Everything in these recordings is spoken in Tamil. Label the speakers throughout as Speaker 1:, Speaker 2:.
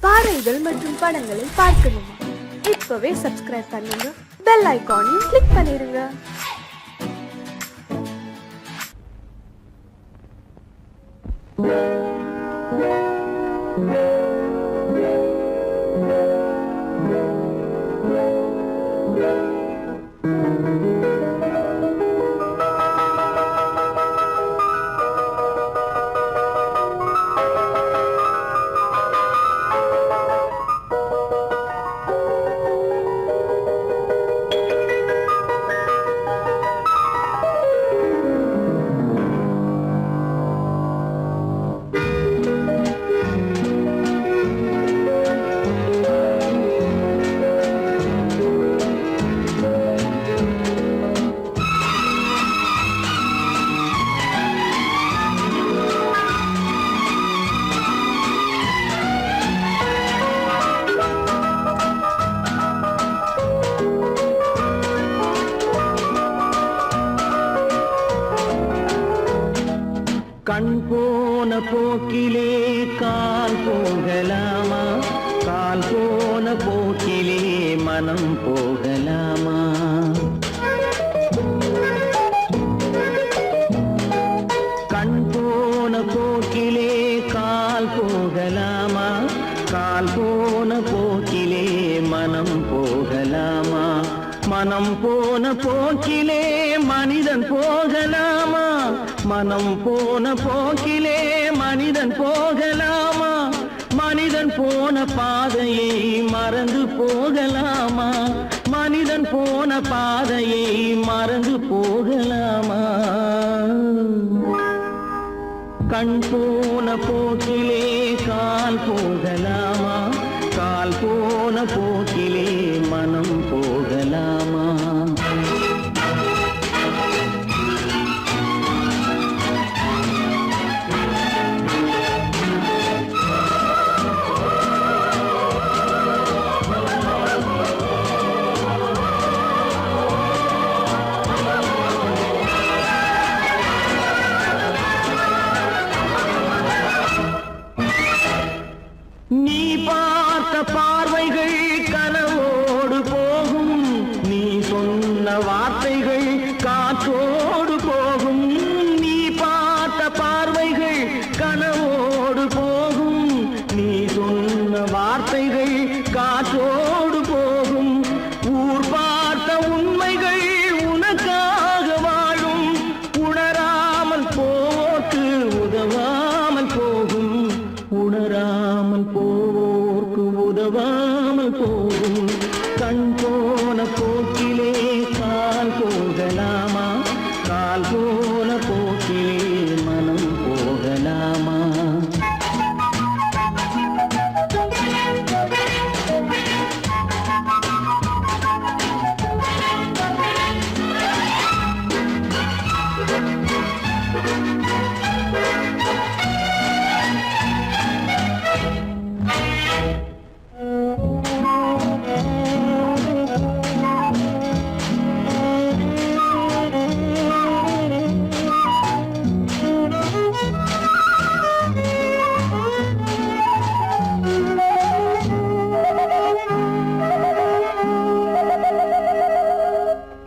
Speaker 1: பாடல்கள் மற்றும் படங்களை பார்க்கணுமா? இப்பவே சப்ஸ்கிரைப் பண்ணுங்க, பெல் ஐகானையும் கிளிக் பண்ணிருங்க.
Speaker 2: கண் போன போக்கிலே கால் போகலாமா? கால் போன போக்கிலே மனம் போகலாமா? கண் போன போக்கிலே கால் போகலாமா? கால் போன போக்கிலே மனம் போகலாமா? மனம் போன போக்கிலே மனிதன் போகலாமா? மனம் போன போக்கிலே மனிதன் போகலாமா? மனிதன் போன பாதையை மறந்து போகலாமா? மனிதன் போன பாதையை மறந்து போகலாமா? கண் போன போக்கிலே கால் போகலாமா? கால் போன போக்கிலே மனம் போகலாமா? நீ பார்த்த பார்வைகள் கனவோடு போகும், நீ சொன்ன வார்த்தைகள் காற்றோடு போகும். நீ பார்த்த பார்வைகள் கனவோடு போகும், நீ சொன்ன வார்த்தைகள் காற்றோடு போகும். ஊர் பார்த்த உண்மைகள் உனக்காக வாழும், உணராமல் போக்கு உதவாமல் போகும். உணராமல் போவோர்க்கு உதவாமல் போகும். கண் போன போக்கிலே கால் போகலாமா? கால் போன போக்கிலே மனம் போகலாமா?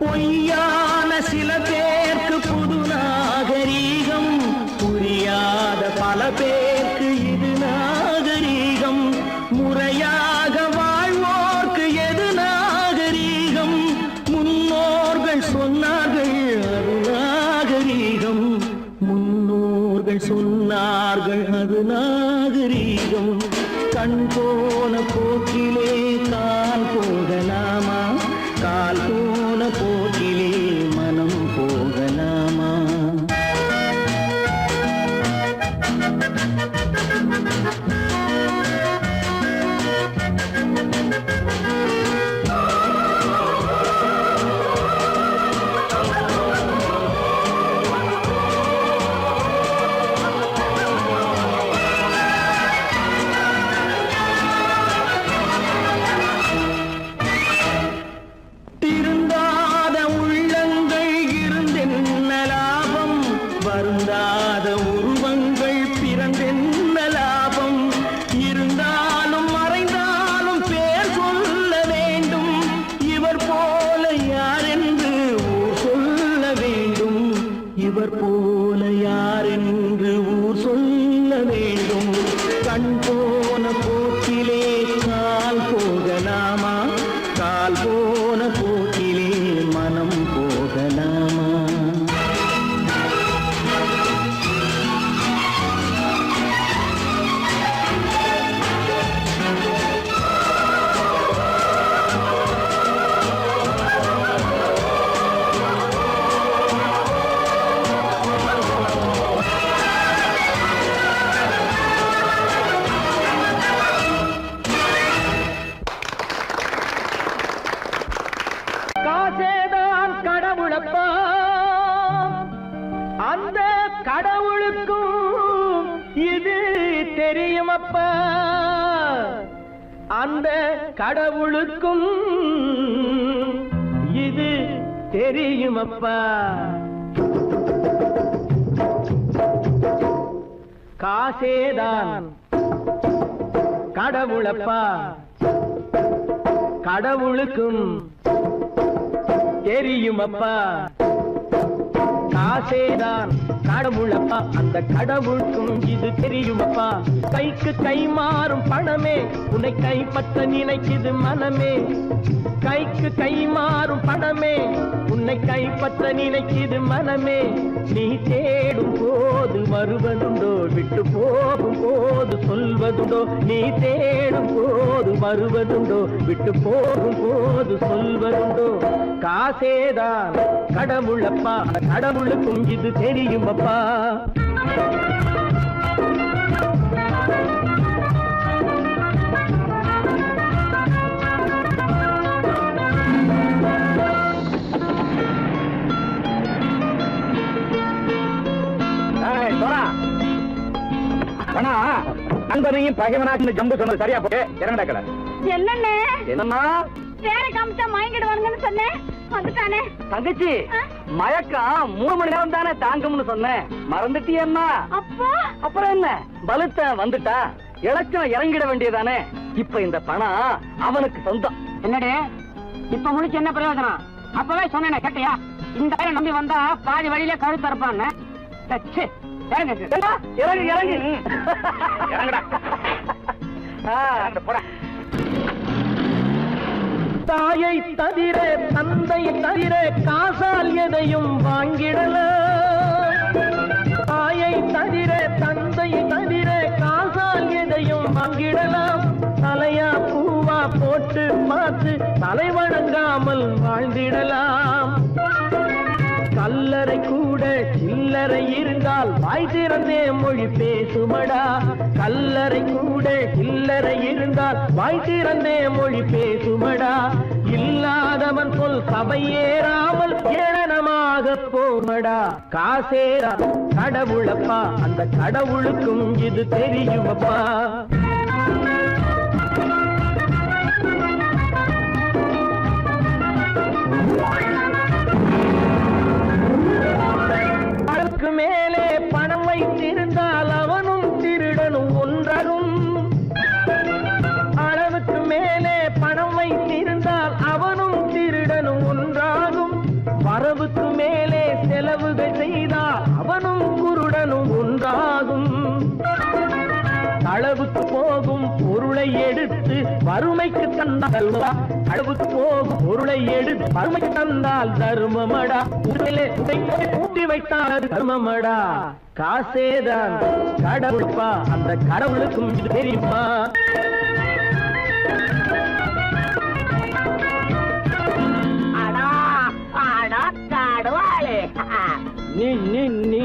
Speaker 2: பொய்யான சில பேருக்கு புது நாகரீகம், புரியாத பல பேருக்கு இது நாகரீகம். முறையாக வாழ்வோர்க்கு எது நாகரீகம்? முன்னோர்கள் சொன்னார்கள் அது நாகரீகம். முன்னோர்கள் சொன்னார்கள் அது நாகரீகம். கண் போன போக்கிலே கால் போகலாமா? கால் போன போக்கிலே மனம் போகலாமா? திருந்தாத போன போக்கிலே மனம் போகலாமா? காசேதான் கடவுளப்பா, அந்த கடவுளுக்கும் இது தெரியுமப்பா, அந்த கடவுளுக்கும் இது தெரியுமப்பா. காசேதான் கடவுளப்பா, கடவுளுக்கும் தெரியுமப்பா. காசேதான் கடவுளப்பா, அந்த கடவுளுக்கும் இது தெரியுமப்பா. கைக்கு கை மாறும் பணமே உன்னை கைப்பற்ற நினைக்குது மனமே. கைக்கு கை மாறும் பணமே உன்னை கைப்பற்ற நினைக்குது மனமே. நீ தேடும் போது வருவதுண்டோ, விட்டு போகும் போது சொல்வதுண்டோ. நீ தேடும் போது வருவதுண்டோ, விட்டு போகும் போது சொல்வதுண்டோ. காசேதான் கடவுளப்பா, கடவுளுக்கும் இது தெரியுமப்பா. நண்பனையும் பகைவனாக்கு ஜம்பு சொன்னது சரியா போட்டு இறங்கடக்கல.
Speaker 3: என்னண்ணே
Speaker 2: என்னம்மா
Speaker 3: வேற காமிச்சா மயங்கிடுவானுங்கன்னு சொன்னேன், வந்துட்டானே.
Speaker 2: தங்கச்சி, மயக்கம் 3 மணி நேரம் தானே தாங்கும்னு சொன்னேன், மறந்துட்டியம்மா?
Speaker 3: அப்போ
Speaker 2: அப்புறம் என்ன, பலத்த வந்துட்டா இலச்சம் இறங்கிட வேண்டியதானே. இப்ப இந்த பணம் அவனுக்கு சொந்தம்.
Speaker 4: என்னடே இப்ப முடிச்சு என்ன பிரயோஜனம்? அப்பவே சொன்னேன் கேட்டியா? இந்த ஆயிரம் நம்பி வந்தா பாதி வழியில கழுத்து இருப்பான்னு.
Speaker 2: இறங்கு இறங்கு இறங்குடா. தாயை தவிர தந்தை தவிர காசால் எதையும் வாங்கிடலாம். தாயை தவிர தந்தை தவிர காசால் எதையும் வாங்கிடலாம். தலையா பூவா போட்டு பார்த்து தலை வணங்காமல் வாழ்ந்திடலாம். கல்லறை கூட சில்லறை இருந்தால் வாய் திறந்தே மொழி பேசுமடா. கல்லறை கூட சில்லறை இருந்தால் வாய் திறந்தே மொழி பேசுமடா. இல்லாதவன் சொல் சபையேறாமல் ஏளனமாக போமடா. காசேரா கடவுளப்பா, அந்த கடவுளுக்கும் இது தெரியுமப்பா. அளவுக்கு மேலே பணம் வைத்திருந்தால் அவனும் திருடனும் ஒன்றாகும். அளவுக்கு மேலே பணம் வைத்திருந்தால் அவனும் திருடனும் ஒன்றாகும். வரவுக்கு மேலே செலவுகள் செய்தால் அவனும் குருடனும் ஒன்றாகும். அளவுக்கு போகும் பொருளை எடுத்து வறுமைக்கு தந்தால், அளவுக்கு போகும் பொருளை எடுத்து வறுமைக்கு தந்தால் தர்மமடா. ஊட்டி வைத்தால் தர்மமடா. காசேதான் கடவுள்ப்பா, அந்த கடவுளுக்கும் இது தெரியுமா? நீ நீ நீ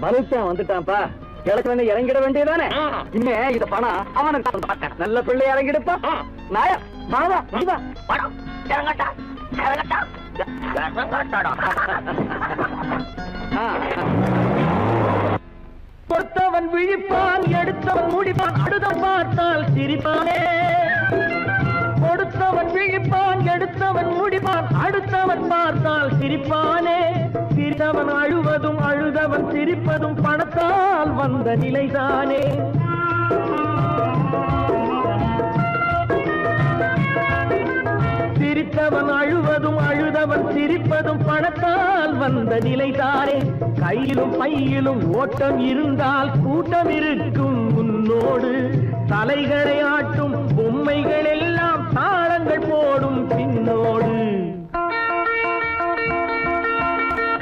Speaker 2: பலுத்தான் வந்துட்டான்ப்பா. கிழக்கு வந்து இறங்கிட வேண்டியதானே. இனிமே இத பணம் அவனுக்கு நல்ல பிள்ளை இறங்கிடுப்பா. நாயா வாடா வாடா இறங்கட்டா இறங்கட்டா பொறுத்தவன் விழிப்பான், எடுத்தவன் முடிப்பான், அடுத்தவன் பார்த்தால் சிரிப்பானே. கொடுத்தவன் விழிப்பான், எடுத்தவன் முடிப்பான், அடுத்தவன் பார்த்தால் சிரிப்பானே. சிரித்தவன் அழுவதும் அழுதவன் சிரிப்பதும் பணத்தால் வந்த நிலைதானே. சிரித்தவன் அழுவதும் அழுதவன் சிரிப்பதும் பணத்தால் வந்த நிலைதானே. கையிலும் பையிலும் ஓட்டம் இருந்தால் கூட்டம் இருக்கும்.
Speaker 5: உன்னோடு தலைகளை ஆட்டும் பொம்மைகள் எல்லாம் தாளங்கள் போடும் பின்னோடு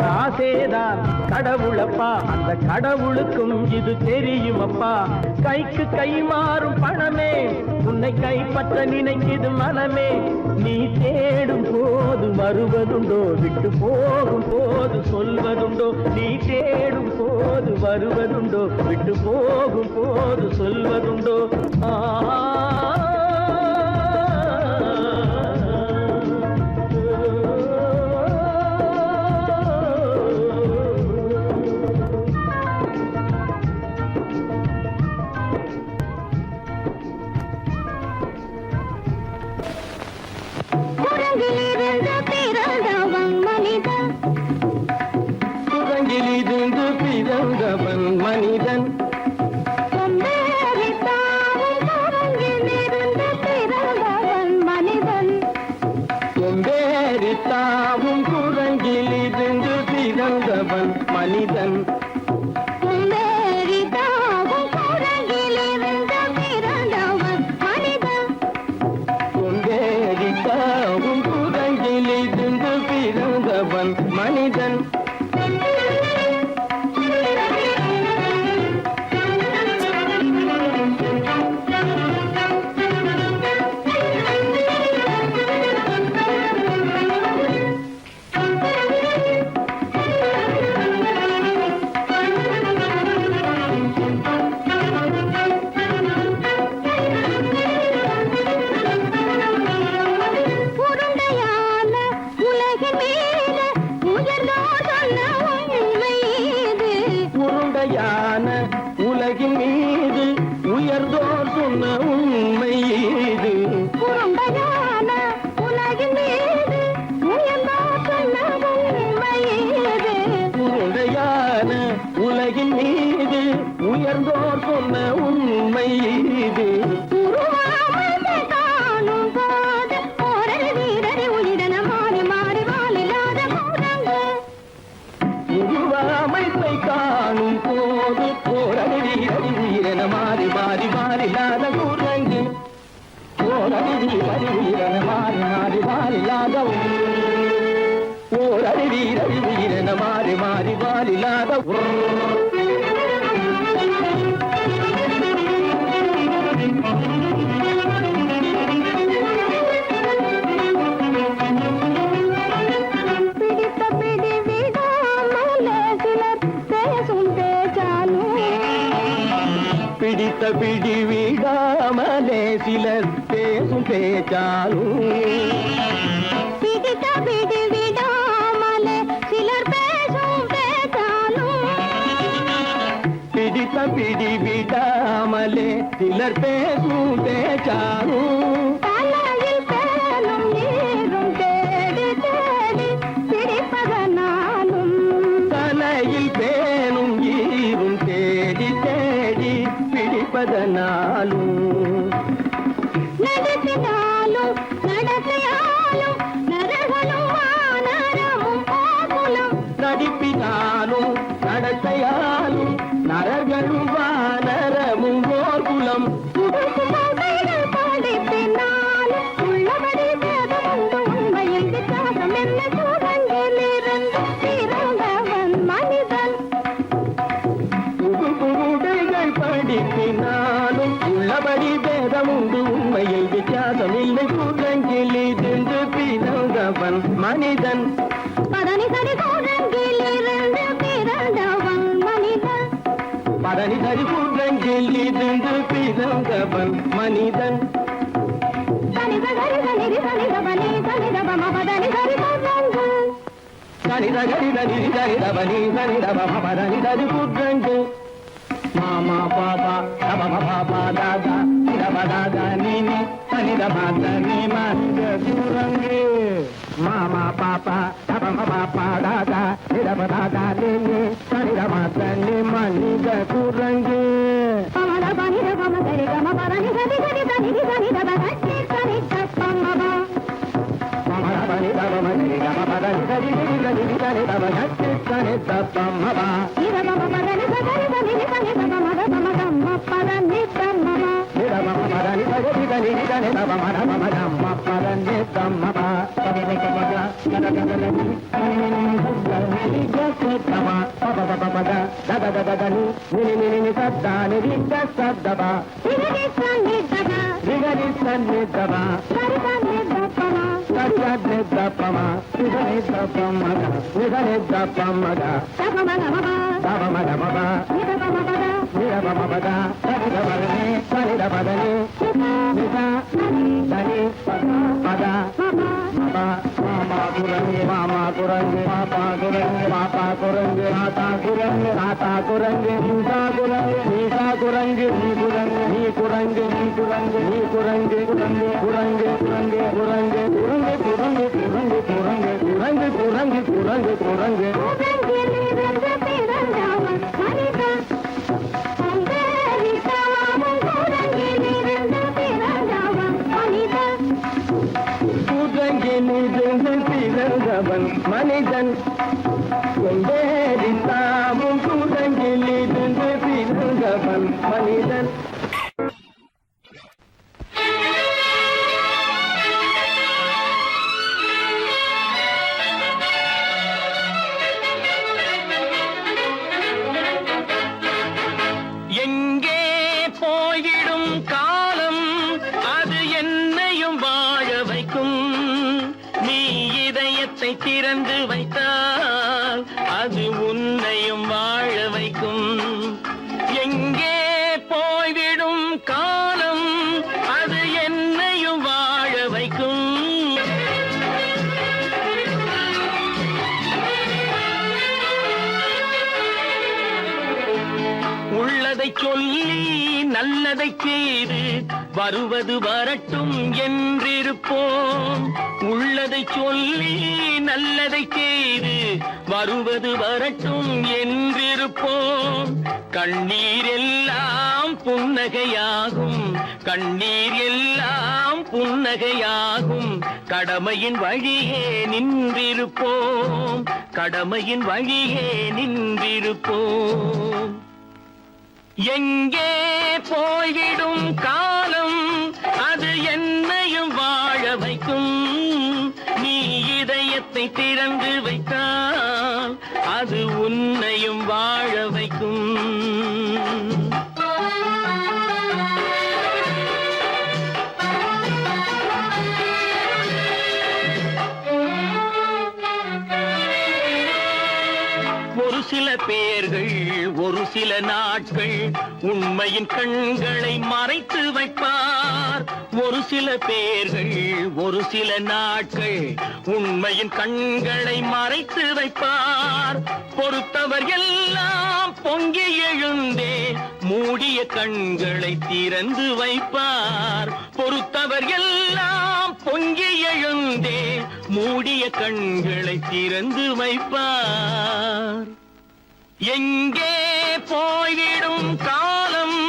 Speaker 5: காசேதான் கடவுளப்பா அந்த கடவுளுக்கும் இது தெரியுமப்பா கைக்கு கை மாறும் பணமே உன்னை கைப்பற்ற நினைக்குது மனமே நீ தேடும் போது வருவதுண்டோ விட்டு போகும் போது சொல்வதுண்டோ நீ தேடும் போது வருவதுண்டோ விட்டு போகும் போது சொல்வதுண்டோ குரங்கிலிருந்து பிறந்தவன் மனிதன் கொம்பேறித்தாவும் குரங்கிலிருந்து பிறந்தவன் மனிதன் கொம்பேறித்தாவும் குரங்கிலிருந்து பிறந்தவன் மனிதன் உலகின் மீது உயர்ந்தோர் சொன்ன உண்மை இது
Speaker 3: உருண்டையான உலகின் மீது உயர்ந்தோர் சொன்ன உண்மை இது
Speaker 5: உருண்டையான உலகின் மீது உயர்ந்தோர் சொன்ன உண்மை இது
Speaker 3: உருவாமை காணும் போது ஓரடி வீரடி உயிரின மாறி மாறி வாழில்லாத கூடங்கு
Speaker 5: உருவாமைப்பை காணும் போது போரடி வீரடி உயிரென மாறி மாறி மாறில்லாத குரங்கு போரடி வீரடி உயிரென மாறி மாறி மாறில்லாத போரடி வீரடி உயிரென மாறி மாறி மாறில்லாத
Speaker 3: பிடித்த பிடி விடாமலே சிலர் பேசும் பேச்சாலும்
Speaker 5: பிடித்த பிடி விடாமலே சிலர் பேசும் பேச்சாலும்
Speaker 3: பிடித்த பிடி விடாமலே சிலர் பேசும் பேச்சாலும்
Speaker 5: பிடித்த பிடி விடாமலே சிலர் பேசும் பேச்சாலும்
Speaker 3: தலையில் பேலும் நீரும் தேடி தேடி பிடிப்பதனாலும்
Speaker 5: தலையில் பேணும் ஈரும் தேடி தேடி பிடிப்பதனாலும்
Speaker 3: நடத்தினாலும் நடத்தையாலும் நரகனும் வானரமும் கோகுலம்
Speaker 5: நடிப்பினாலும் நடத்தையாலும் நரர்களும் வானரமும் ஓர்குலம்
Speaker 3: புதுசுமைகள் படிப்பினாலும் உள்ளபடி வேதம் உண்டு உண்மையில் வித்தியாசம் என்ன சூழங்கிலிருந்து பிறந்தவன் மனிதன்
Speaker 5: புகுடைகள் படிப்பினாலும் உள்ளபடி பேதம் உண்டு உண்மையில் வித்தியாசம் இல்லை குரங்கில் இருந்து பிறந்தவன் மனிதன்
Speaker 3: பதனி சரி சூழங்கிலிருந்து பிறந்தவன் மனிதன்
Speaker 5: பதனி சரி குரங்கில் இருந்து பிறந்தவன் மனிதன்
Speaker 3: தனித சரி சனிதி சனிதபனி சனிதபம பதனி சரி குரங்கு
Speaker 5: சனித கரித நிதி சரிதபனி சனிதபம பதனி சரி குரங்கு மாமா பாபா தபம பாபா தாதா நிதப தாதா நீனி சனிதப தனி மனித குரங்கு மாமா பாப்பா தபம பாப்பா தாதா நிதப தாதா நீனி சனிதப தனி மனித குரங்கு
Speaker 3: பமத பனித பம சரி கம பதனி சரி சரி சனிதி சனிதப கட்டி சனி தப்பமப
Speaker 5: பமபனி தபம சரி கம பதனி சரி சரி சனிதப கட்டி சனி தப்பமப
Speaker 3: இதபம பதனி சரி சனிதி சனிதப மத பம கம்ம பதனி
Speaker 5: ni da ba ma da ba ma ga ma pa da ni da ma ba pa da ni ma ga da da da da ni da ni ga sa da ma pa pa pa pa da da da da da ni sa da ni ri ga sa da ba ri ga ni sa ni da ba ri ga ni sa ni da ba sa ri ga ni da pa ma sa ri ga ni da pa ma ri ga ni da pa ma ga ri ga ni da pa ma ga da pa ma ga ma ba da pa ma ga ma ba ni da pa ma ba da ni da pa ma ba da da da ba ni sa ni da ba da ni ni da da ni pa da ma ba ma kurangi ma kurangi ma pa kurangi ma pa kurangi ma ta kurangi ma ta kurangi ni sa kurangi ni sa kurangi ni kurangi ni kurangi ni kurangi ni kurangi kurangi kurangi kurangi kurangi kurangi kurangi kurangi kurangi kurangi kurangi kurangi kurangi பிறந்தவன் மனிதன் கொண்டேரித்தாவும் கூடங்கிலிருந்து பிறந்தவன் மனிதன் எங்கே போயிடும் காலம் அது என்னையும் வாழ வைக்கும் நீ இதயத்தை திறந்து வைத்தால் அது உன்னையும் வாழ வைக்கும் எங்கே போய்விடும் காலம் அது என்னையும் வாழ வைக்கும் உள்ளதை சொல்லி நல்லதை செய்து வருவது வரட்டும் என்றிருப்போம் உள்ளதை சொல்லி நல்லதை செய்து வருவது வரட்டும் என்றிருப்போம் கண்ணீர் எல்லாம் புன்னகையாகும் கண்ணீர் எல்லாம் புன்னகையாகும் கடமையின் வழியே நின்றிருப்போம் கடமையின் வழியே நின்றிருப்போம் எங்கே போய்விடும் காலம் அது என்னையும் வாழ வைக்கும் நீ இதயத்தை திறந்து வைத்தால் அது உன்னையும் வாழ வைக்கும் ஒரு சில பேர்கள் ஒரு சில நாட்கள் உண்மையின் கண்களை மறைத்து வைப்பார் ஒரு சில பேர்கள் ஒரு சில நாட்கள் உண்மையின் கண்களை மறைத்து வைப்பார் பொறுத்தவர் எல்லாம் பொங்கி எழுந்தே மூடிய கண்களை திறந்து வைப்பார் பொறுத்தவர் எல்லாம் பொங்கி எழுந்தே மூடிய கண்களை திறந்து வைப்பார் எங்கே போய்விடும் காலம்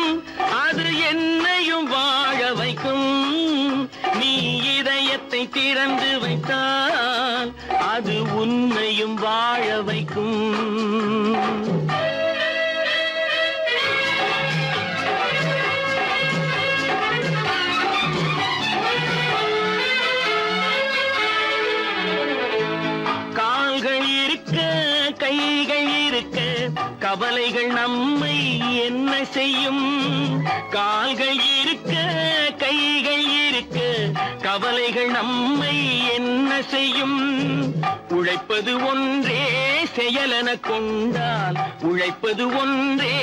Speaker 5: அது என்னையும் வாழ வைக்கும் நீ இதயத்தை திறந்து வைத்தால் அது உன்னையும் வாழ வைக்கும் கால்கள் இருக்க கைகள் இருக்க கவலைகள் நம்மை என்ன செய்யும் கால்கள் இருக்க கைகள் இருக்க கவலைகள் நம்மை என்ன செய்யும் உழைப்பது ஒன்றே செயலென கொண்டால் உழைப்பது ஒன்றே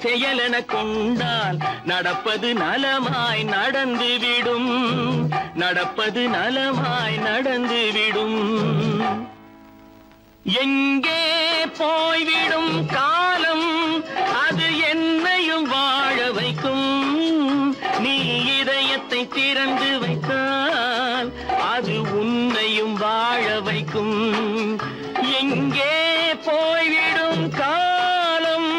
Speaker 5: செயலென கொண்டால் நடப்பது நலமாய் நடந்துவிடும் நடப்பது நலமாய் நடந்துவிடும் எங்கே போய்விடும் காலம் அது என்னையும் வாழ வைக்கும் நீ இதயத்தை திறந்து வைத்தால் அது உன்னையும் வாழ வைக்கும் எங்கே போய்விடும் காலம்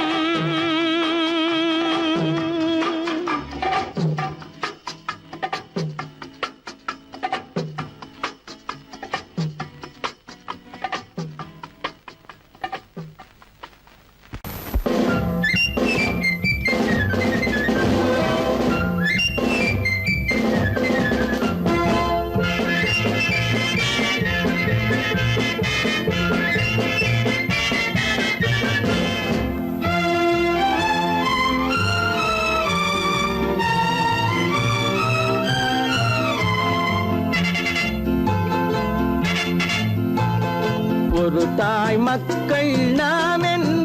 Speaker 5: தாய் மக்கள் நாம் என்போம்,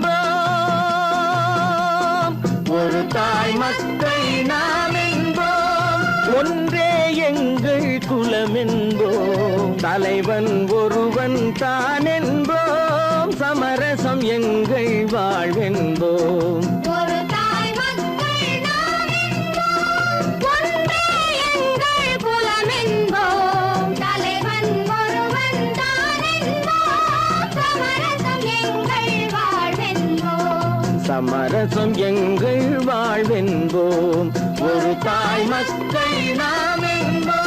Speaker 5: ஒரு தாய் மக்கள் நாம் என்போம், ஒன்றே எங்கள் குலம் என்போம், தலைவன் ஒருவன் தான் என்போம், சமரசம் எங்கள் வாழ்வென்போம்.
Speaker 3: ஒரு தாய் மக்கள் நாம் என்போம், ஒன்றே எங்கள் குலம் என்போம், தலைவன் ஒருவன் தான் என்போம், சமரசம் எங்கள் வாழ்வென்போம்.
Speaker 5: சமரசம் எங்கள் வாழ்வென்போம், ஒரு தாய் மக்கள் நாம் என்போம்.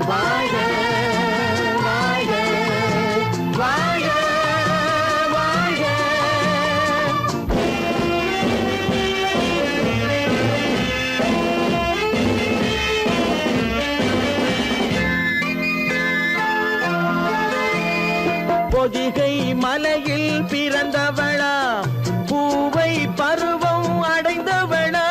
Speaker 5: வாழ்க வாழ்க வாழ்க வாழ்க. பொதிகை மலையில் பிறந்தவளா, பூவை பருவம் அடைந்தவளா,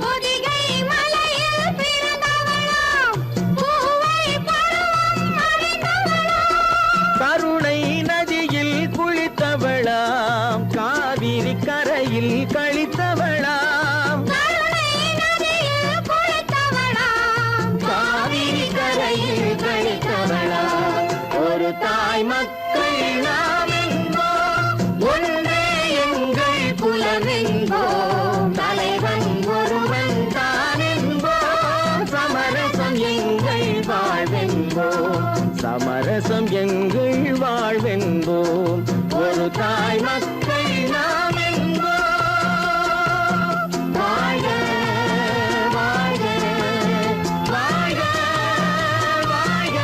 Speaker 3: பொதிகை மலையில் பிறந்தவளாம், பூவை பருவம் அடைந்தவளாம்,
Speaker 5: கருணை நதியில் குளித்தவளாம், காவிரி கரையில் கழித்தவளாம்,
Speaker 3: கருணை நதியில் குளித்தவளாம்,
Speaker 5: காவிரி கரையில் கழித்தவளாம். ஒரு தாய் மக்கள் நாம் என்போம், ஒன்றே எங்கள் குலம் என்போம், தலைவன் ஒருவன் தான் என்போம், சமரசம் எங்கள் வாழ்வென்போம், சமரசம் எங்கள் வாழ்வென்போம், ஒரு தாய் மக்கள் நாம் என்போம். வாழ்க வாழ்க வாழ்க வாழ்க.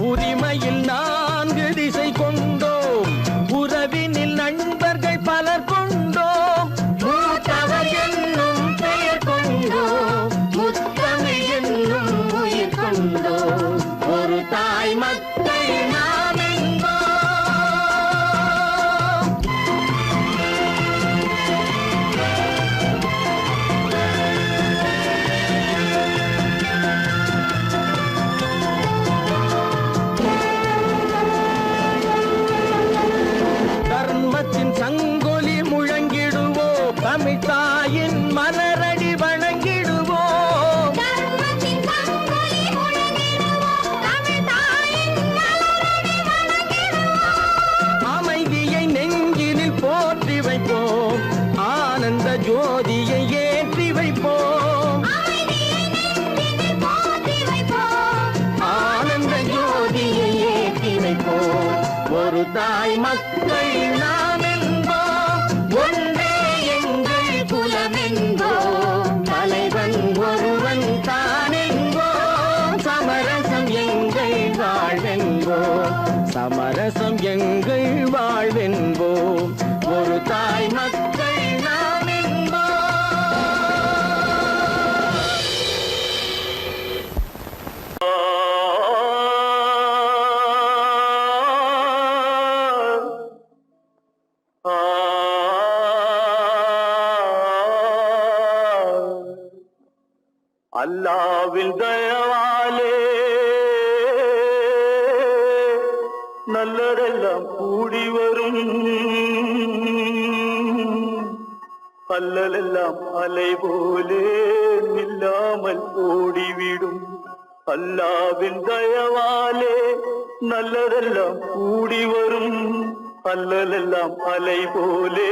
Speaker 5: உரிமையில் 4 திசை கொண்டோம், உறவினில் நண்பர்கள் பலர் கொண்டோம், மூத்தவர் என்னும் பெயர் கொண்டோம், முத்தமிழ் என்னும் உயிர் கொண்டோம், ஒரு தாய் மக்கள் நாம் என்போம். தர்மத்தின் சங்கொலி முழங்கிடுவோம், தமிழ் தாயின் மலரடி வணங்கிடுவோம்,
Speaker 3: தர்மத்தின் சங்கொலி முழங்கிடுவோம், தமிழ் தாயின் மலரடி வணங்கிடுவோம்,
Speaker 5: அமைதியை நெஞ்சினில் போற்றி வைப்போம், ஆனந்த ஜோதியை ஏற்றி வைப்போம்,
Speaker 3: அமைதியை நெஞ்சினில் போற்றி வைப்போம்,
Speaker 5: ஆனந்த ஜோதியை ஏற்றி வைப்போம், ஒரு தாய் மக்கள் நாம் என்போம், ஒன்றே எங்கள் குலம் என்போம், தலைவன் ஒருவன் தான் என்போம், சமரசம் எங்கள் வாழ்வென்போம், சமரசம் எங்கள் வாழ்வென்போம், ஒரு தாய் மக்கள் நாம் அல்லாவின் தயவாலே நல்லதெல்லாம் கூடி வரும், அல்லலெல்லாம் அலை போலே நில்லாமல் ஓடிவிடும், அல்லாவின் தயவாலே நல்லதெல்லாம் கூடி வரும், அல்லலெல்லாம் அலை போலே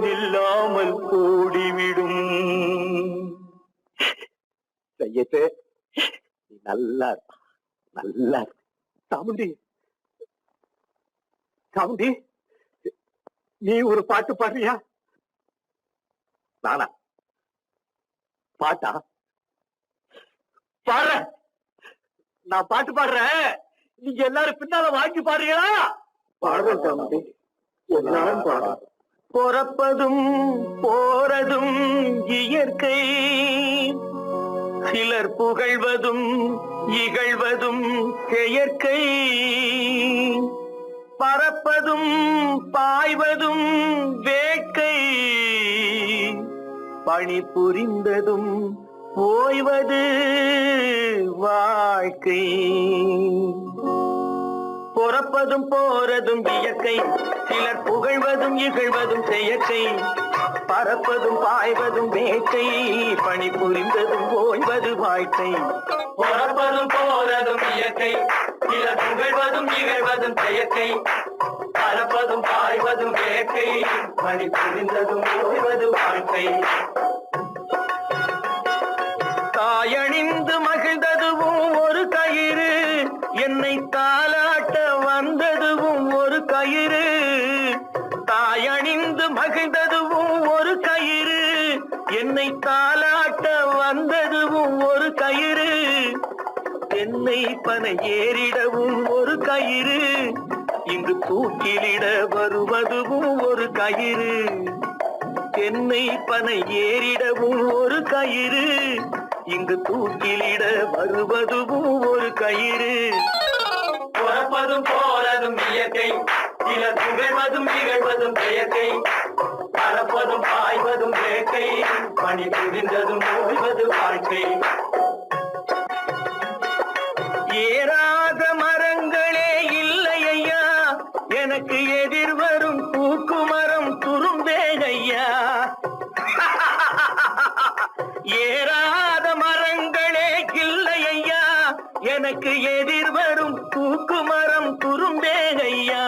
Speaker 5: நில்லாமல் ஓடிவிடும். கையத்தே நீ நல்லா இருப்பா, நல்லா இருப்பா. சாமுண்டி சாமுண்டி, நீ ஒரு பாட்டு பாடுறியா? நானா பாட்டா பாடுற? நான் பாட்டு பாடுறேன், நீங்க எல்லாரும் பின்னால வாங்கி பாடுறீங்களா? பாடுறேன் சாமுண்டி, எல்லாரும் பாடு. பிறப்பதும் போறதும் இயற்கை, சிலர் புகழ்வதும் இகழ்வதும் செயற்கை, பறப்பதும் பாய்வதும் வேட்கை பணி புரிந்ததும் ஓய்வது வாழ்க்கை பொறப்பதும் போறதும் இயற்கை சிலர் புகழ்வதும் இகழ்வதும் செயற்கை பறப்பதும் பாய்வதும் வேட்கை பணி புரிந்ததும் ஓய்வது வாழ்க்கை பொறப்பதும் போறதும் இயற்கை சிலர் புகழ்வதும் இகழ்வதும் செயற்கை பறப்பதும் பாய்வதும் வேட்கை பணி புரிந்ததும் ஓய்வது வாழ்க்கை தாயணிந்து மகிழ்ந்ததுவும் ஒரு கயிறு என்னை தாலாட்ட வந்ததுவும் ஒரு கயிறு தாயணிந்து மகிழ்ந்ததுவும் ஒரு கயிறு என்னை தாலாட்ட வந்ததுவும் ஒரு கயிறு தென்னை பனை ஏறிடவும் ஒரு கயிறு இங்கு தூக்கிலிட வருவதுவும் ஒரு கயிறு தென்னை பனை ஏறிடவும் ஒரு கயிறு இங்கு தூக்கிலிட வருவதுவும் ஒரு கயிறு பொறப்பதும் போறதும் இயற்கை சிலர் புகழ்வதும் இகழ்வதும் செயற்கை பறப்பதும் பாய்வதும் வேட்கை பணி புரிந்ததும் ஓய்வது வாழ்க்கை ஏறாத மரங்களே இல்லை ஐயா எனக்கு எதிர் வரும் பூக்குமரம் துரும்பே ஐயா ஏறாத மரங்களே இல்லை ஐயா எனக்கு எதிர் வரும் பூக்குமரம் துரும்பே ஐயா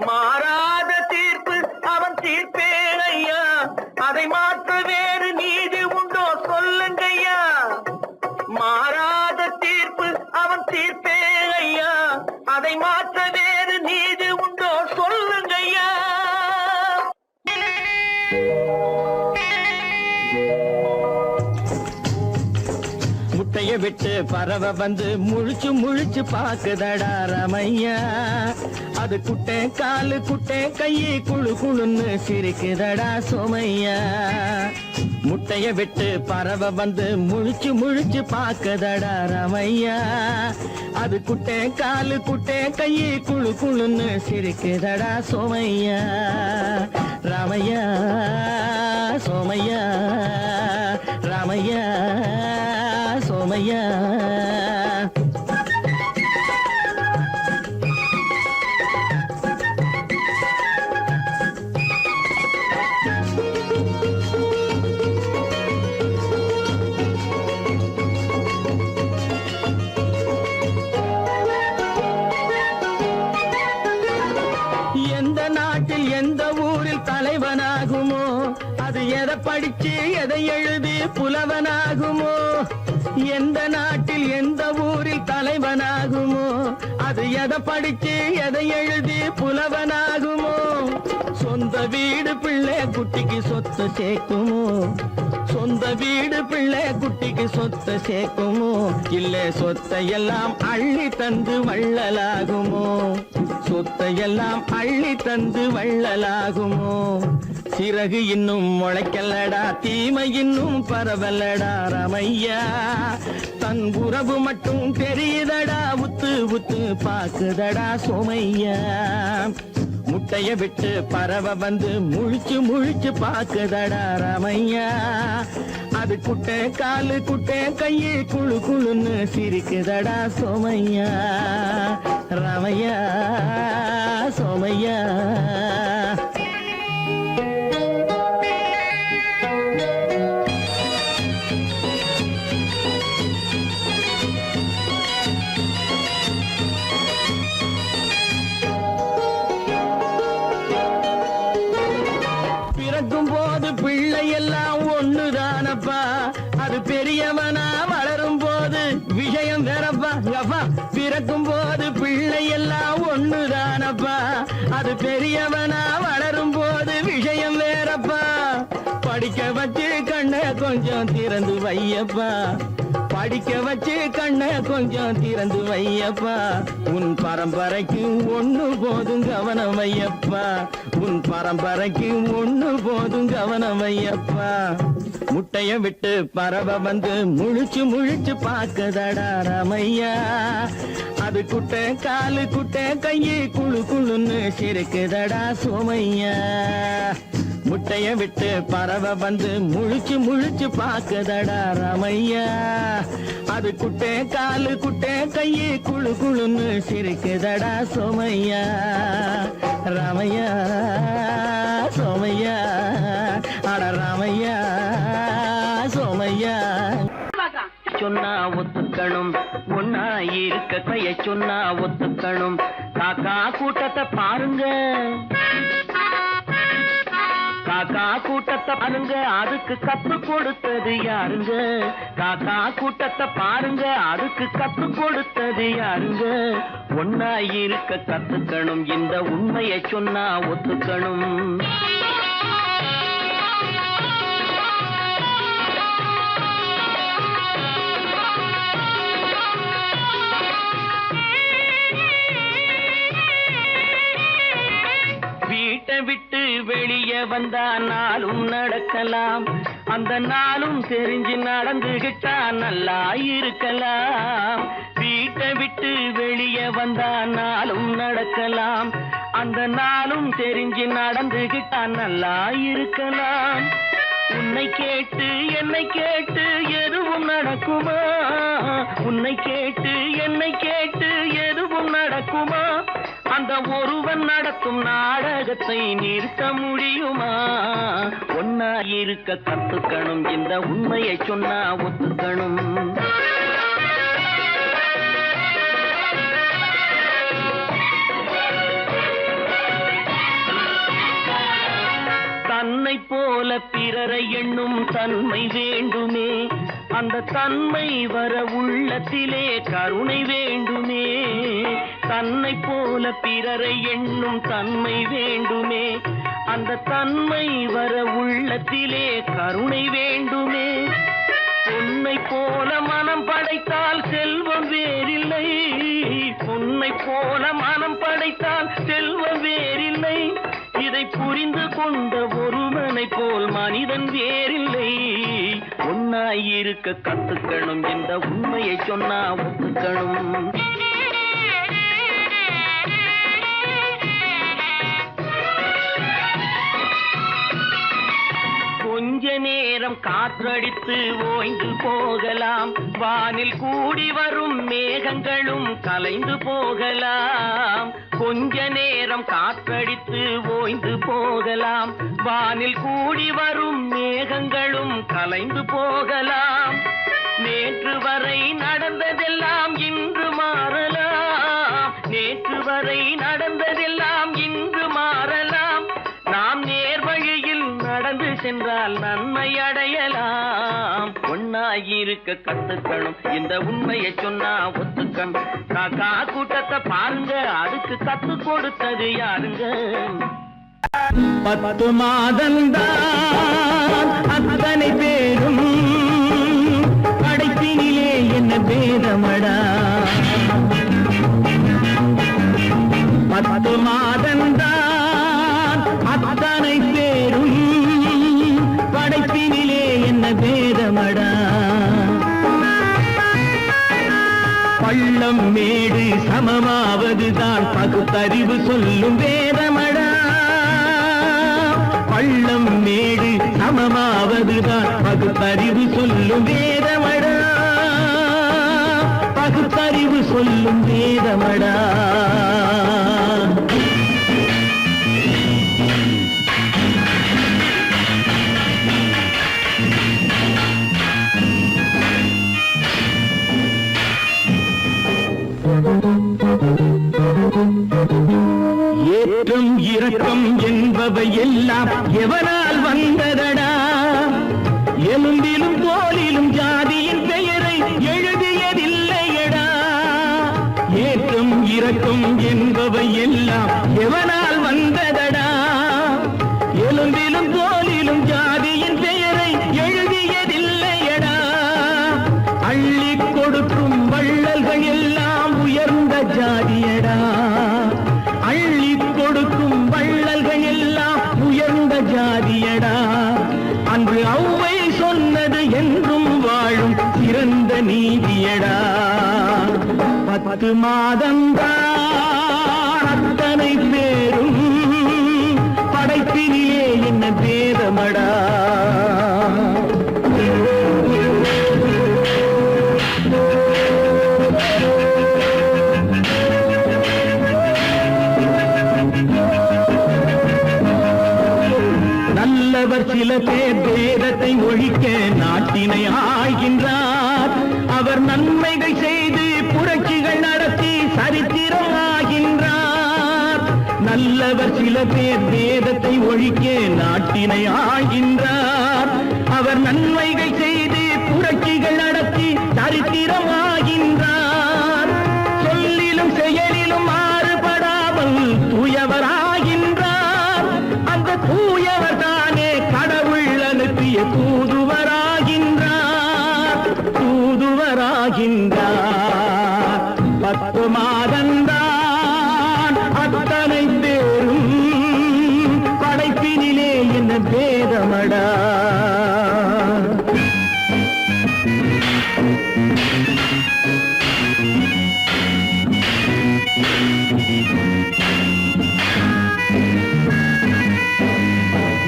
Speaker 5: மாறாத தீர்ப்பு அவன் தீர்ப்பே ஐயா அதை மாற்ற வேறு நீதி உண்டோ சொல்லுங்கய்யா மாறாத தீர்ப்பு அவன் தீர்ப்பே ஐயா அதை மாற்ற வேறு நீதி உண்டோ சொல்லுங்கய்யா முட்டைய விட்டு பறவை வந்து முழிச்சு முழிச்சு பாக்குதடா ரமையா அது குட்டை காலு குட்டை கையை குழு குழுன்னு சிரிக்குதடா சோமையா முட்டைய விட்டு பறவை வந்து முழிச்சு முழிச்சு பாக்குதடா ரமையா அது குட்டை காலு குட்டை கையை குழு குழுன்னு சிரிக்குதடா சோமையா ராமையா சோமையா ராமையா சோமையா எந்த நாட்டில் எந்த ஊரில் தலைவனாகுமோ அது எதை படிச்சு எதை எழுதி புலவனாகுமோ எந்த நாட்டில் எந்த ஊரில் தலைவனாகுமோ அது எதை படிச்சு எதை எழுதி புலவனாகுமோ சொந்த வீடு பிள்ளை குட்டிக்கு சொத்து சேர்க்குமோ சொந்த வீடு பிள்ளை குட்டிக்கு சொத்து சேர்க்குமோ இல்ல சொத்தையெல்லாம் அள்ளி தந்து வள்ளலாகுமோ சொத்தையெல்லாம் அள்ளி தந்து வள்ளலாகுமோ சிறகு இன்னும் முளைக்கல்லடா தீமை இன்னும் பரவலடா ரமையா தன் உறவு மட்டும் தெரியுதடா உத்து உத்து பாக்குதடா சோமையா முட்டைய விட்டு பறவை வந்து முழிச்சு முழிச்சு பாக்குதடா ரமையா அது குட்டை காலு குட்டை கையை குழு குழுன்னு சிரிக்குதடா சோமையா ரமையா சோமையா பிறக்கும் போது பிள்ளை எல்லாம் ஒண்ணுதானப்பா அது பெரியவனா வளரும் போது விஷயம் வேறப்பா அப்பா பிறக்கும் போது பிள்ளை எல்லாம் ஒண்ணுதானப்பா அது பெரியவனா வளரும் போது விஷயம் வேறப்பா படிக்க வச்சு கண்ணை கொஞ்சம் திறந்து வையப்பா படிக்க வச்சு கண்ணை கொஞ்சம் திறந்து வையப்பா உன் பரம்பரைக்கு ஒண்ணு போதும் கவனம் வையப்பா உன் பரம்பரைக்கு ஒண்ணு போதும் கவனம் வையப்பா முட்டைய விட்டு பறவை வந்து முழிச்சு முழிச்சு பாக்குதடா ராமையா. அது குட்டை காலு குட்டை கையை குழு குழுன்னு சிரிக்குதடா சோமையா. முட்டைய விட்டு பறவை வந்து முழிச்சு முழிச்சு பாக்குதடா ராமையா. அது குட்டை காலு குட்டை கையை குழு குழுன்னு சிரிக்குதடா சோமையா. ராமையா சோமையா அட ராமையா சோமையா. சொன்னா ஒத்துக்கணும் ஒன்னா இருக்க கைய சொன்னா ஒத்துக்கணும். காக்கா கூட்டத்தை பாருங்க காக்கா கூட்டத்தை பாருங்க அதுக்கு கத்து கொடுத்தது யாருங்க. காக்கா கூட்டத்தை பாருங்க அதுக்கு கத்து கொடுத்தது யாருங்க. ஒன்னா இருக்க கத்துக்கணும் இந்த உண்மையை சொன்னா ஒத்துக்கணும். வீட்டை விட்டு வெளியே வந்தா நாளும் நடக்கலாம். அந்த நாளும் தெரிஞ்சு நடந்துகிட்டா நல்லா இருக்கலாம். வீட்டை விட்டு வெளியே வந்தா நாளும் நடக்கலாம். அந்த நாளும் தெரிஞ்சு நடந்துகிட்டா நல்லா இருக்கலாம். உன்னை கேட்டு என்னை கேட்டு எதுவும் நடக்குமா. உன்னை கேட்டு என்னை கேட்டு எதுவும் நடக்குமா. அந்த ஒருவன் நடத்தும் நாடகத்தை நிறுத்த முடியுமா. ஒன்னா இருக்க கத்துக்கணும் இந்த உண்மையை சொன்னா ஒத்துக்கணும். தன்னை போல பிறரை எண்ணும் தன்மை வேண்டுமே. அந்த தன்மை வர உள்ளத்திலே கருணை வேண்டுமே. தன்னை போல பிறரை எண்ணும் தன்மை வேண்டுமே. அந்த தன்மை வர உள்ளத்திலே கருணை வேண்டுமே. பொன்னை போல மனம் படைத்தால் செல்வம் வேறில்லை. பொன்னை போல மனம் படைத்தால் செல்வம் வேறில்லை. இதை புரிந்து கொண்ட ஒருவனை போல் மனிதன் வேறில்லை. ஒன்னாயிருக்க கத்துக்கணும் இந்த உண்மையை சொன்னா ஒத்துக்கணும். கொஞ்ச நேரம் காற்றடித்து ஓய்ந்து போகலாம். வானில் கூடி வரும் மேகங்களும் கலைந்து போகலாம். கொஞ்ச நேரம் காற்றடித்து ஓய்ந்து போகலாம். வானில் கூடி வரும் மேகங்களும் கலைந்து போகலாம். நேற்று வரை நடந்ததெல்லாம் இன்று மாறலாம். நேற்று வரை நடந்ததெல்லாம் இன்று மாறலாம். நாம் நேர்வழியில் நடந்து சென்றால் நன்மை அடையலாம். ஒன்னாயிருக்க கத்துக்கணும் இந்த உண்மையை சொன்னா ஒத்துக்கணும். காக்கா கூட்டத்தை பாருங்க அதுக்கு கத்து கொடுத்தது யாருங்க.
Speaker 2: 10 மாதந்தான் அத்தனை பேரும் படைப்பினிலே என்ன பேதமடா. 10 மாதந்தான் அத்தனை பேரும் படைப்பினிலே என்ன பேதமடா. பள்ளம் மேடு சமமாவதுதான் பகுத்தறிவு சொல்லும் வேதமடா. பள்ளம் மேடு சமமாவதுதான் பகுத்தறிவு சொல்லும் வேதமடா. பகுத்தறிவு சொல்லும் வேதமடா. ஏற்றம் இரக்கம் என்பவை எல்லாம் எவனால் வந்ததடா. எலும்பிலும் தோலிலும் ஜாதியின் பெயரை எழுதியதில்லையடா. ஏற்றம் இரக்கம் என்பவை எல்லாம் எவனால் வந்ததடா. எலும்பிலும் தோலிலும் ஜாதியின் பெயரை எழுதியதில்லையடா. அள்ளி கொடுக்கும் வள்ளல்கள் எல்லாம் உயர்ந்த ஜாதியடா. அள்ளி கொடுக்கும் வள்ளல்கள் எல்லாம் உயர்ந்த ஜாதியடா. அன்று ஔவை சொன்ன
Speaker 5: எல்லோரும் வாழும் சிறந்த நீதியடா 10 மாதந்தான் அத்தனை பேரும் படைப்பினிலே என்ன பேதமடா நல்லவர் சில பேர் வேதத்தை ஒழிக்க நாட்டினை ஆள்கின்றார் அவர் நன்மைகள் செய்து புரட்சிகள் நடத்தி சரித்திரம் ஆகின்றார் நல்லவர் சில பேர் வேதத்தை ஒழிக்க நாட்டினை ஆள்கின்றார் அவர் நன்மைகள் செய்து புரட்சிகள் நடத்தி சரித்திரம் ஆகின்றார் சொல்லிலும் செயலிலும் மாறுபடாமல் தூயவராகின்றார் அந்த தூயவர் தானே கடவுள் அனுப்பிய தூதுவராகின்றார் 10 மாதந்தான் அத்தனை பேரும் படைப்பினிலே என்ன பேதமடா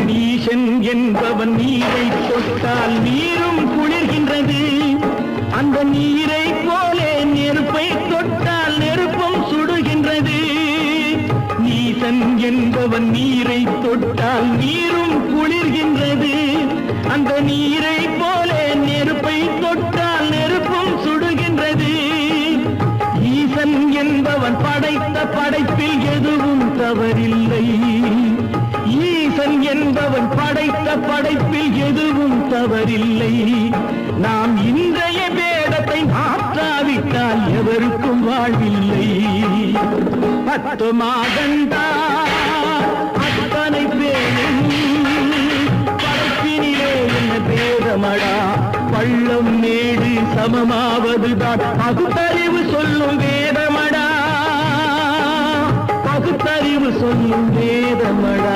Speaker 5: நீசன் என்பவன் நீரை தொட்டால் நீரும் குளிர்கின்றது அந்த நீரை போலே நெருப்பை தொட்டால் நெருப்பும் சுடுகின்றது நீசன் என்பவன் நீரை தொட்டால் நீரும் குளிர்கின்றது அந்த நீரை போலே நெருப்பை தொட்டால் நெருப்பும் சுடுகின்றது ஈசன் என்பவன் படைத்த படைப்பில் எதுவும் தவறில்லை ஈசன் என்பவன் படைத்த படைப்பில் எதுவும் தவறில்லை நாம் இன்றைய வேதத்தை மாற்றாவிட்டால் எவருக்கும் வாழ்வில்லை 10 மாதந்தான் அத்தனை பேரும் படைப்பினிலே என்ன பேதமடா பள்ளம் மேடு சமமாவதுதான் பகுத்தறிவு சொல்லும் வேதமடா பகுத்தறிவு சொல்லும் வேதமடா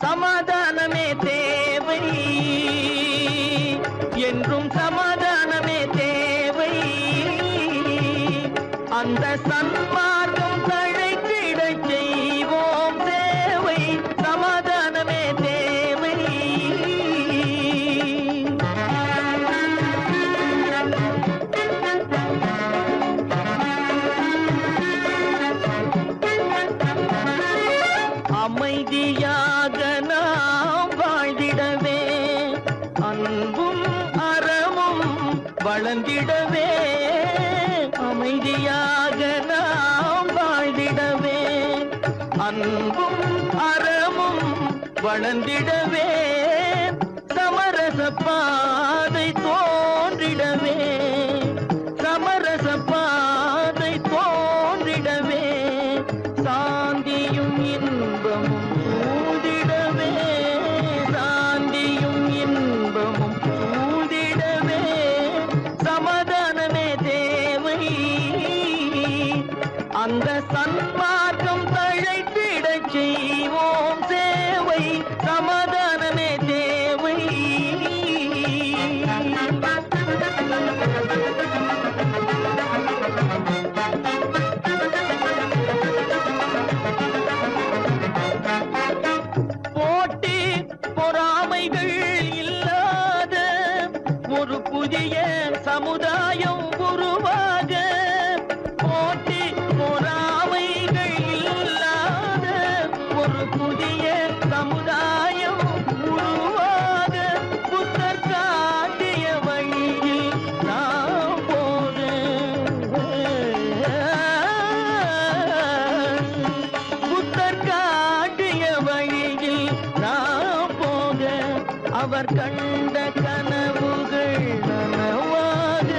Speaker 5: சமாதானமே தேவை என்றும் சமாதானமே தேவை அந்த சன்மார்க்கம் தழைத்திடச் செய்வோம் தேவை சமாதானமே தேவை அமைதியாக நாம் வாழ்ந்திடவே அன்பும் அறமும் வளர்ந்திடவே அமைதியாக நாம் வாழ்ந்திடவே அன்பும் அறமும் வளர்ந்திடவே சமரச பாதை தோன்றிடவே சமரச பாதை தோன்றிடவே சாந்தியும் இன்பமும் சூழ்ந்திடவே சாந்தியும் இன்பமும் சூழ்ந்திடவே சமாதானமே தேவை அந்த சன்மார்க்கம் தழைத்திடச் செய்வோம் சேவை சமாதானமே தேவை போட்டி பொறாமைகள் இல்லாத ஒரு புதிய சமுதாயம் உருவாக போட்டி பொறாமைகள் இல்லாத ஒரு புதிய சமுதாயம் உருவாக புத்தர் காட்டிய வழியில் நாம் போக புத்தர் காட்டிய வழியில் நாம் போக அவர் கண்ட கனவுகள் நனவாக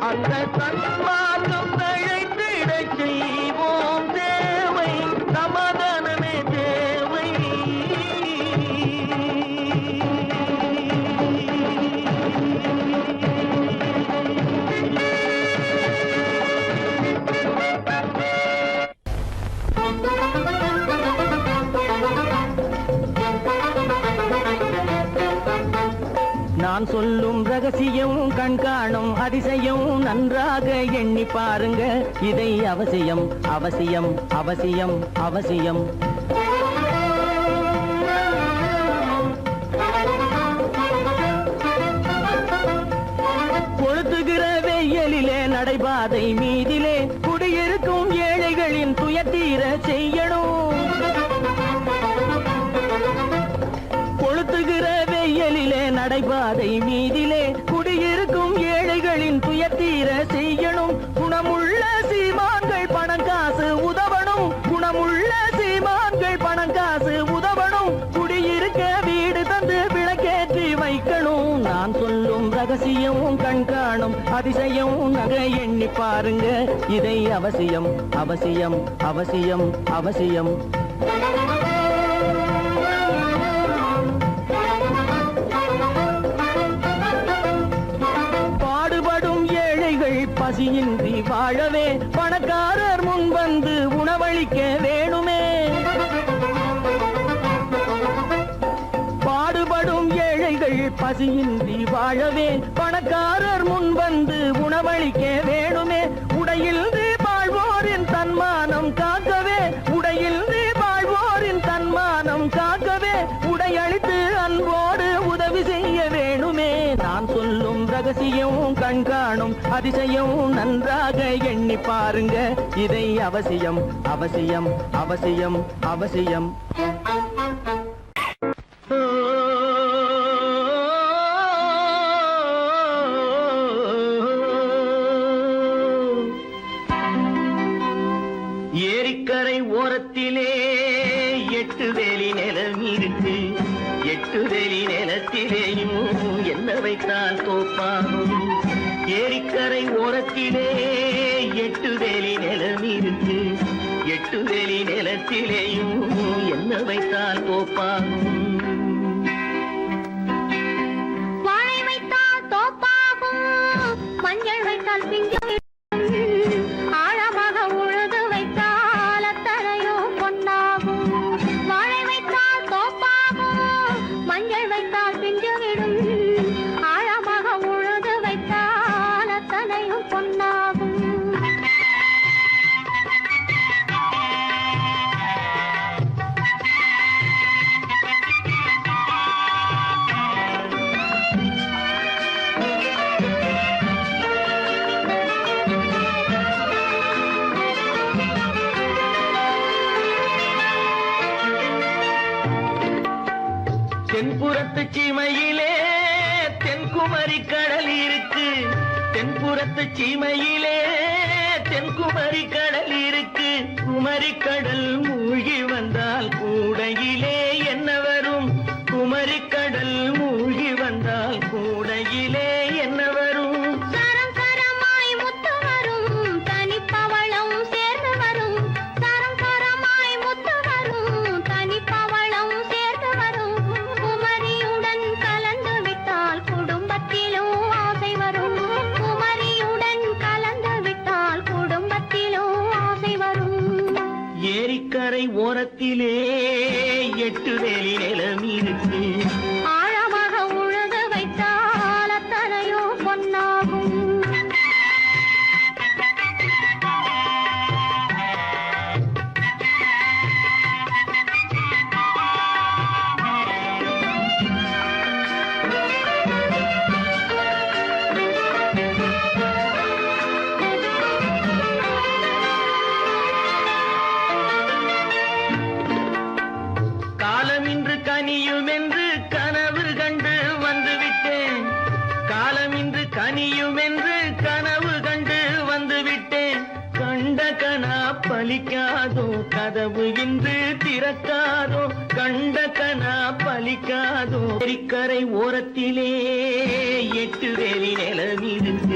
Speaker 5: அந்த தன்மார்க்கம் தழைத்திடச் செய்வோம் தேவை சமாதானமே தேவை. நான் சொல்லும் ரகசியம் கண்காணும் அதிசயம் நன்றாக எண்ணி பாருங்க. இதை அவசியம் அவசியம் அவசியம் அவசியம். கொளுத்துகிற வெயிலிலே நடைபாதை மீதிலே குடியிருக்கும் ஏழைகளின் துயத்தீர செய்யணும். கொளுத்துகிற வெயிலிலே நடைபாதை மீதிலே குடியிருக்கும் ஏழைகளின் துயத்தீர செய்யணும். குணமுள்ள சீமான்கள் பணம் காசு உதவணும். குணமுள்ள சீமான்கள் பணம் காசு உதவணும். குடியிருக்க வீடு தந்து விளக்கேற்றி வைக்கணும். நான் சொல்லும் ரகசியம் கண்காணும் அதிசயம் நகை எண்ணி பாருங்க. இதை அவசியம் அவசியம் அவசியம் அவசியம். பசியின்றி வாழவே பணக்காரர் முன் வந்து உணவளிக்க வேணுமே. பாடுபடும் ஏழைகள் பசியின்றி வாழவே பணக்காரர் முன் வந்து உணவளிக்க வேணுமே. உடையின்றி வாழ்வோரின் தன்மானம் காக்கவே உடையின்றி வாழ்வோரின் தன்மானம் காக்கவே உடையளித்து அன்போடு உதவி செய்ய வேணுமே. நான் சொல்லும் ரகசியம் கண்காணும் அதிசயம் நன்றாக எண்ணி பாருங்க. இதை அவசியம் அவசியம் அவசியம் அவசியம். ஏரிக்கரை ஓரத்திலே 8 வேலி நிலம் இருக்கு. 8 வேலி நிலத்திலேயும் என்ன வைத்தால் தோப்பாகும். ஏரிக்கரை ஓரத்திலே 8 வேலி நிலம் இருக்கு. 8 வேலி நிலத்திலேயும் என்ன வைத்தால் தோப்பாகும்.
Speaker 3: வாழை வைத்தால் தோப்பாகும், மஞ்சள் வைத்தால் பிஞ்சு, ஆழமாக உழுது வைத்தால் அத்தனையோ பொன்னாகும். வாழை வைத்தால் தோப்பாகும், மஞ்சள் வைத்தால் பிஞ்சு விடும், ஆழமாக உழுது வைத்தால் அத்தனையோ பொன்னாகும்.
Speaker 5: தென்புறத்து சீமையிலே தென்குமரி கடல் இருக்கு. தென்புறத்து சீமையிலே தென்குமரி கடல் இருக்கு. குமரி கடல் மூழ்கி வந்தால் கூடையிலே என்ன வரும். குமரி கடல் மூழ்கி வந்தால் கூடையிலே என்ன வரும்.
Speaker 3: சரம் சரமாய் முத்து வரும், தனிப்பவளம் சேர்ந்து வரும். சரம் சரமாய் முத்து வரும், தனிப்பவளம் சேர்ந்து வரும். குமரியுடன் கலந்து விட்டால் குடும்பத்திலும் ஆசை வரும். குமரியுடன் கலந்து விட்டால் குடும்பத்திலும் ஆசை வரும்.
Speaker 5: ஏரிக்கரை ஓரத்திலே 8 வேலி நிலம் இருக்கு.
Speaker 3: ஆழமாக உழுது வைத்தால் அத்தனையோ பொன்னாகும்.
Speaker 5: காலமின்று கனியும் என்று கனவு கண்டு வந்துவிட்டேன். காலமின்று கனியும் என்று கனவு கண்டு வந்துவிட்டேன். கண்ட கனா பலிக்காதோ, கதவு இன்று திறக்காதோ. கண்ட கனா பலிக்காதோ. ஏரிக்கரை ஓரத்திலே 8 வேலி நிலம் இருக்கு.